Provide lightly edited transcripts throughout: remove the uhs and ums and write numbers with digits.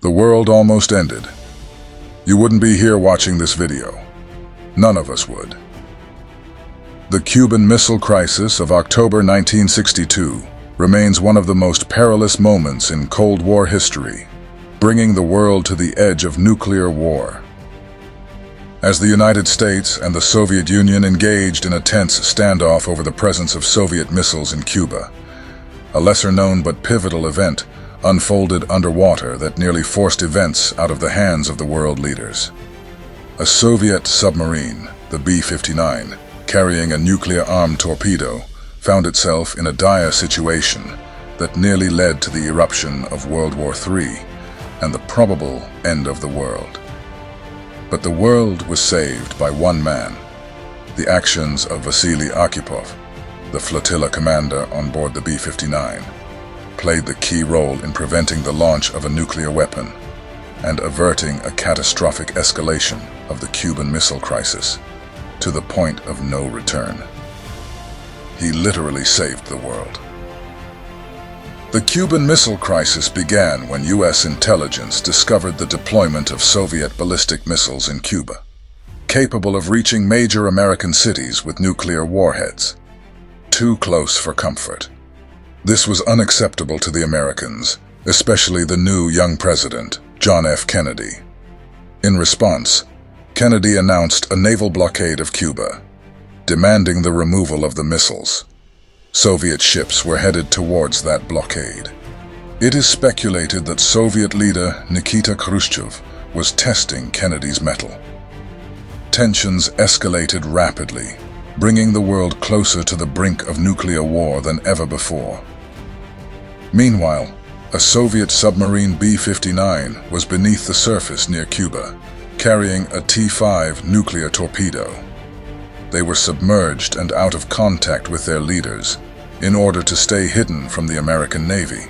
The world almost ended. You wouldn't be here watching this video. None of us would. The Cuban Missile Crisis of October 1962 remains one of the most perilous moments in Cold War history, bringing the world to the edge of nuclear war. As the United States and the Soviet Union engaged in a tense standoff over the presence of Soviet missiles in Cuba, a lesser-known but pivotal event unfolded underwater that nearly forced events out of the hands of the world leaders. A Soviet submarine, the B-59, carrying a nuclear-armed torpedo, found itself in a dire situation that nearly led to the eruption of World War III and the probable end of the world. But the world was saved by one man. The actions of Vasily Arkhipov, the flotilla commander on board the B-59, played the key role in preventing the launch of a nuclear weapon and averting a catastrophic escalation of the Cuban Missile Crisis to the point of no return. He literally saved the world. The Cuban Missile Crisis began when U.S. intelligence discovered the deployment of Soviet ballistic missiles in Cuba, capable of reaching major American cities with nuclear warheads. Too close for comfort. This was unacceptable to the Americans, especially the new young president, John F. Kennedy. In response, Kennedy announced a naval blockade of Cuba, demanding the removal of the missiles. Soviet ships were headed towards that blockade. It is speculated that Soviet leader Nikita Khrushchev was testing Kennedy's mettle. Tensions escalated rapidly, bringing the world closer to the brink of nuclear war than ever before. Meanwhile, a Soviet submarine B-59 was beneath the surface near Cuba, carrying a T-5 nuclear torpedo. They were submerged and out of contact with their leaders in order to stay hidden from the American Navy.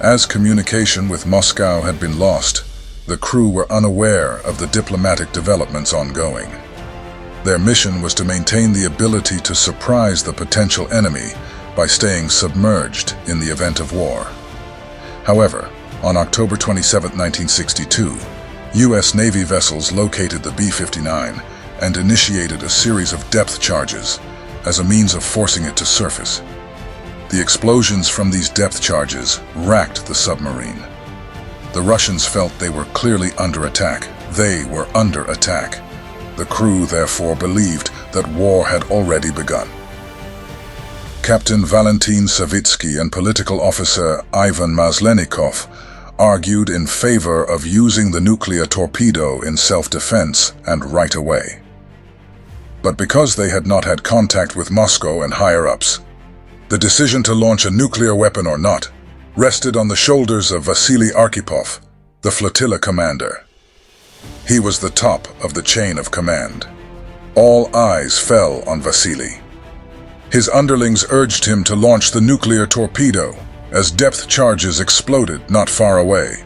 As communication with Moscow had been lost, the crew were unaware of the diplomatic developments ongoing. Their mission was to maintain the ability to surprise the potential enemy by staying submerged in the event of war. However, on October 27, 1962, U.S. Navy vessels located the B-59 and initiated a series of depth charges as a means of forcing it to surface. The explosions from these depth charges racked the submarine. The Russians felt they were clearly under attack. They were under attack. The crew, therefore, believed that war had already begun. Captain Valentin Savitsky and political officer Ivan Maslenikov argued in favor of using the nuclear torpedo in self-defense and right away. But because they had not had contact with Moscow and higher-ups, the decision to launch a nuclear weapon or not rested on the shoulders of Vasily Arkhipov, the flotilla commander. He was the top of the chain of command. All eyes fell on Vasily. His underlings urged him to launch the nuclear torpedo as depth charges exploded not far away.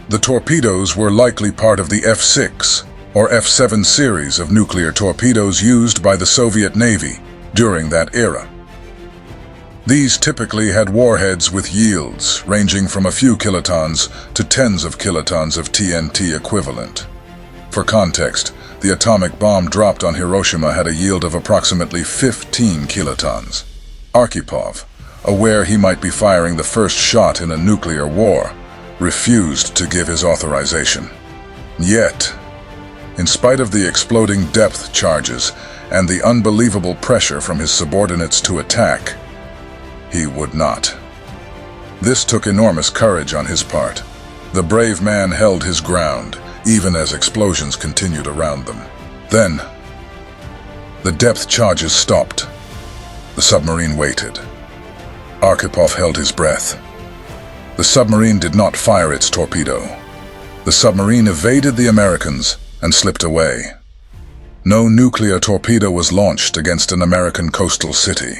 The torpedoes were likely part of the F-6 or F-7 series of nuclear torpedoes used by the Soviet Navy during that era. These typically had warheads with yields ranging from a few kilotons to tens of kilotons of TNT equivalent. For context, the atomic bomb dropped on Hiroshima had a yield of approximately 15 kilotons. Arkhipov, aware he might be firing the first shot in a nuclear war, refused to give his authorization. Yet, in spite of the exploding depth charges and the unbelievable pressure from his subordinates to attack, he would not. This took enormous courage on his part. The brave man held his ground, even as explosions continued around them. Then, the depth charges stopped. The submarine waited. Arkhipov held his breath. The submarine did not fire its torpedo. The submarine evaded the Americans and slipped away. No nuclear torpedo was launched against an American coastal city.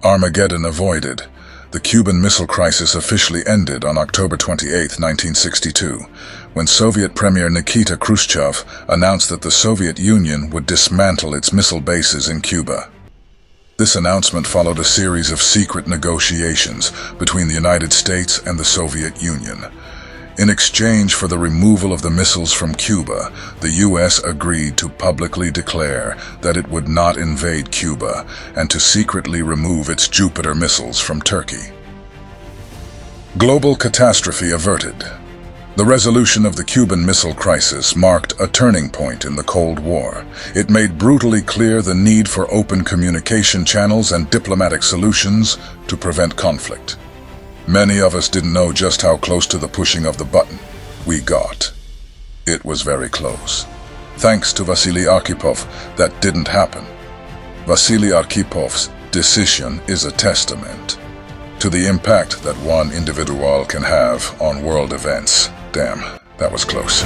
Armageddon avoided. The Cuban Missile Crisis officially ended on October 28, 1962, when Soviet Premier Nikita Khrushchev announced that the Soviet Union would dismantle its missile bases in Cuba. This announcement followed a series of secret negotiations between the United States and the Soviet Union. In exchange for the removal of the missiles from Cuba, the U.S. agreed to publicly declare that it would not invade Cuba and to secretly remove its Jupiter missiles from Turkey. Global catastrophe averted. The resolution of the Cuban Missile Crisis marked a turning point in the Cold War. It made brutally clear the need for open communication channels and diplomatic solutions to prevent conflict. Many of us didn't know just how close to the pushing of the button we got. It was very close. Thanks to Vasily Arkhipov, that didn't happen. Vasily Arkhipov's decision is a testament to the impact that one individual can have on world events. Damn, that was close.